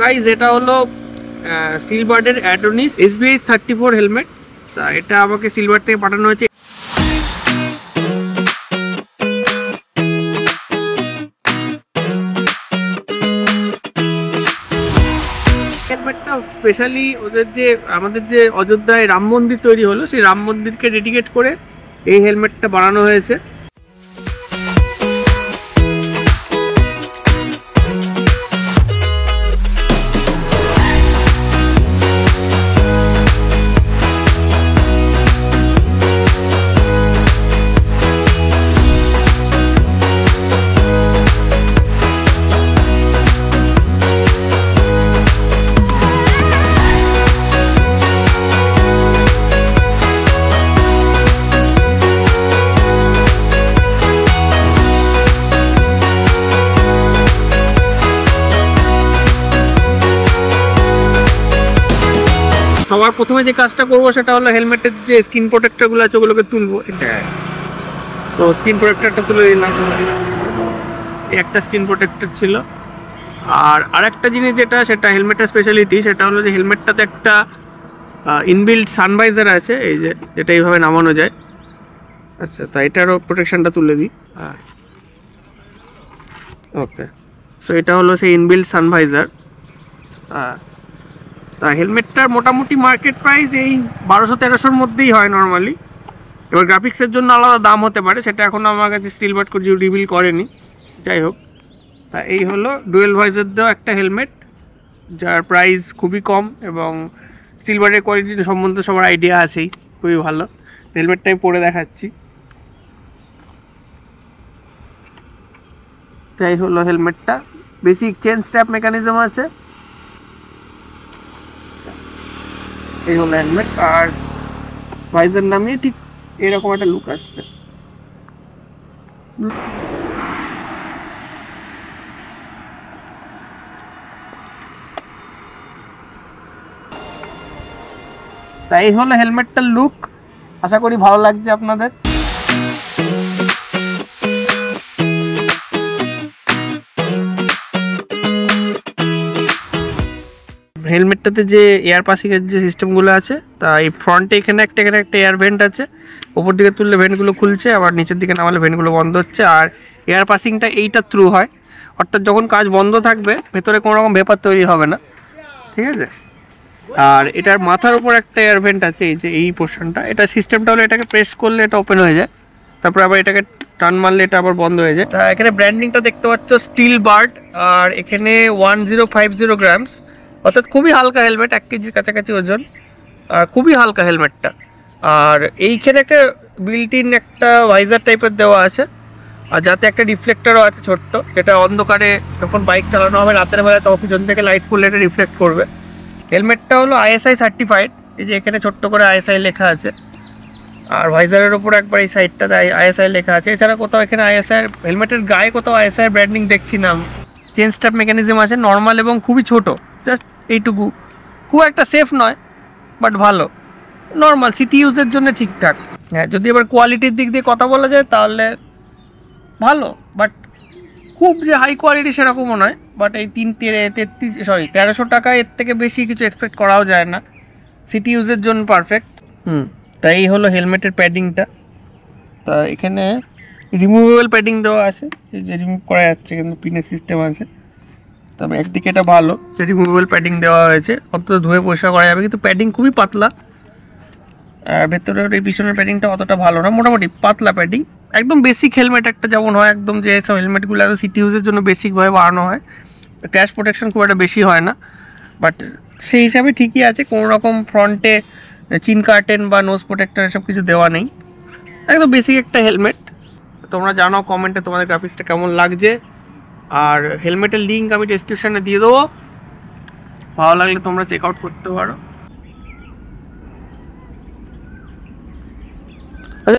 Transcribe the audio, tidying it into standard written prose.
Guys এটা হলো সিলভারের অ্যাডোনিস SBH 34 হেলমেট। তা এটা আমাকে সিলভার থেকে পাঠানো হয়েছে। হেলমেটটা স্পেশালি ওদের যে আমাদের যে অযোধ্যায় রাম মন্দির তৈরি হলো সেই রাম মন্দিরকে ডেডিকেট করে এই হেলমেটটা বানানো হয়েছে। সবার প্রথমে যে কাজটা করবো সেটা হলো হেলমেটের যে স্কিন প্রোটেক্টরগুলো আছে ওগুলোকে তুলবো। তো স্কিন প্রোটেক্টরটা তুলে দিলাম। একটা স্কিন প্রোটেক্টর ছিল। আর আরেকটা জিনিস যেটা সেটা হেলমেটের স্পেশালিটি সেটা হলো যে হেলমেটটাতে একটা ইনবিল্ট সানভাইজার আছে, এই যে যেটা এইভাবে নামানো যায়। আচ্ছা, তা এটারও প্রোটেকশনটা তুলে দিই। ওকে, সো এটা হলো সেই ইনবিল্ট সানভাইজার। তা হেলমেটটার মোটামুটি মার্কেট প্রাইস এই 1200-1300-র মধ্যেই হয় নর্মালি। এবার গ্রাফিক্সের জন্য আলাদা দাম হতে পারে, সেটা এখনও আমার কাছে স্টিলবার্ড করে রিভিল করেনি। যাই হোক, তা এই হলো ডুয়েল ভাইজার দেওয়া একটা হেলমেট যার প্রাইস খুবই কম এবং স্টিলবার্ডের কোয়ালিটি সম্বন্ধে সবার আইডিয়া আছেই, খুবই ভালো। হেলমেটটাই পরে দেখাচ্ছি। তাই হলো হেলমেটটা, বেসিক চেন স্ট্র্যাপ মেকানিজম আছে। এই হলো হেলমেট, আর ভাইজার নামিয়ে ঠিক এরকম একটা লুক আসছে। তাই হলো হেলমেটটার লুক, আশা করি ভালো লাগছে আপনাদের। হেলমেটটাতে যে এয়ার পাসিংয়ের যে সিস্টেমগুলো আছে, তা এই ফ্রন্টে এখানে একটা এয়ার ভেন্ট আছে, ওপর দিকে তুললে ভেন্টগুলো খুলছে, আবার নিচের দিকে নামালে ভেন্টগুলো বন্ধ হচ্ছে। আর এয়ার পাসিংটা এইটা থ্রু হয়, অর্থাৎ যখন কাজ বন্ধ থাকবে ভেতরে কোনো রকম ভেপার তৈরি হবে না, ঠিক আছে। আর এটার মাথার উপর একটা এয়ার ভেন্ট আছে, এই যে এই পোর্শনটা, এটা সিস্টেমটা হলো এটাকে প্রেস করলে এটা ওপেন হয়ে যায়, তারপর আবার এটাকে টার্ন মারলে এটা আবার বন্ধ হয়ে যায়। তা এখানে ব্র্যান্ডিংটা দেখতে পাচ্ছ স্টিলবার্ড, আর এখানে 1050 গ্রামস, অর্থাৎ খুবই হালকা হেলমেট, 1 কেজির কাছাকাছি ওজন, আর খুবই হালকা হেলমেটটা। আর এইখানে একটা বিল্ট ইন একটা ভাইজার টাইপের দেওয়া আছে, আর যাতে একটা রিফ্লেক্টরও আছে ছোট্ট, যেটা অন্ধকারে যখন বাইক চালানো হবে রাতের বেলায় তখন পিছন থেকে লাইট পড়লে এটা রিফ্লেক্ট করবে। হেলমেটটা হলো ISI সার্টিফাইড, এই যে এখানে ছোট্ট করে ISI লেখা আছে, আর ভাইজারের ওপর একবার এই সাইডটাতে ISI লেখা আছে। এছাড়া কোথাও এখানে ISI হেলমেটের গায়ে কোথাও ISI ব্র্যান্ডিং দেখছি না। চেন স্ট্র্যাপ মেকানিজম আছে, নর্মাল এবং খুবই ছোট, জাস্ট এইটুকু, খুব একটা সেফ নয় বাট ভালো, নর্মাল সিটি ইউজের জন্য ঠিকঠাক। হ্যাঁ, যদি এবার কোয়ালিটির দিক দিয়ে কথা বলা যায় তাহলে ভালো, বাট খুব যে হাই কোয়ালিটি সেরকমও নয়। বাট এই 1300 টাকা, এর থেকে বেশি কিছু এক্সপেক্ট করাও যায় না, সিটি ইউজের জন্য পারফেক্ট। তাই এই হলো হেলমেটের প্যাডিংটা। তা এখানে রিমুভেবল প্যাডিং দেওয়া আছে, এই যে রিমুভ করা যাচ্ছে, কিন্তু পিনের সিস্টেম আছে। তবে একদিকে এটা ভালো যে রিমুভেবল প্যাডিং দেওয়া হয়েছে, অন্তত ধুয়ে পরিষ্কার করা যাবে, কিন্তু প্যাডিং খুবই পাতলা। আর ভেতরের এই পিছনের প্যাডিংটা অতটা ভালো না, মোটামুটি পাতলা প্যাডিং, একদম বেসিক হেলমেট একটা যেমন হয়, একদম যে সব হেলমেটগুলো আরও সিটি ইউজের জন্য বেসিকভাবে বানানো হয়, ক্র্যাশ প্রোটেকশন খুব একটা বেশি হয় না, বাট সেই হিসাবে ঠিকই আছে। কোনো রকম ফ্রন্টে চিন কার্টেন বা নোজ প্রোটেক্টর এসব কিছু দেওয়া নেই, একদম বেসিক একটা হেলমেট। তোমরা জানাও কমেন্টে তোমাদের গ্রাফিক্সটা কেমন লাগছে, আর হেলমেটের লিঙ্ক আমি ডেসক্রিপশানে দিয়ে দেবো, ভালো লাগলে তোমরা চেক আউট করতে পারো।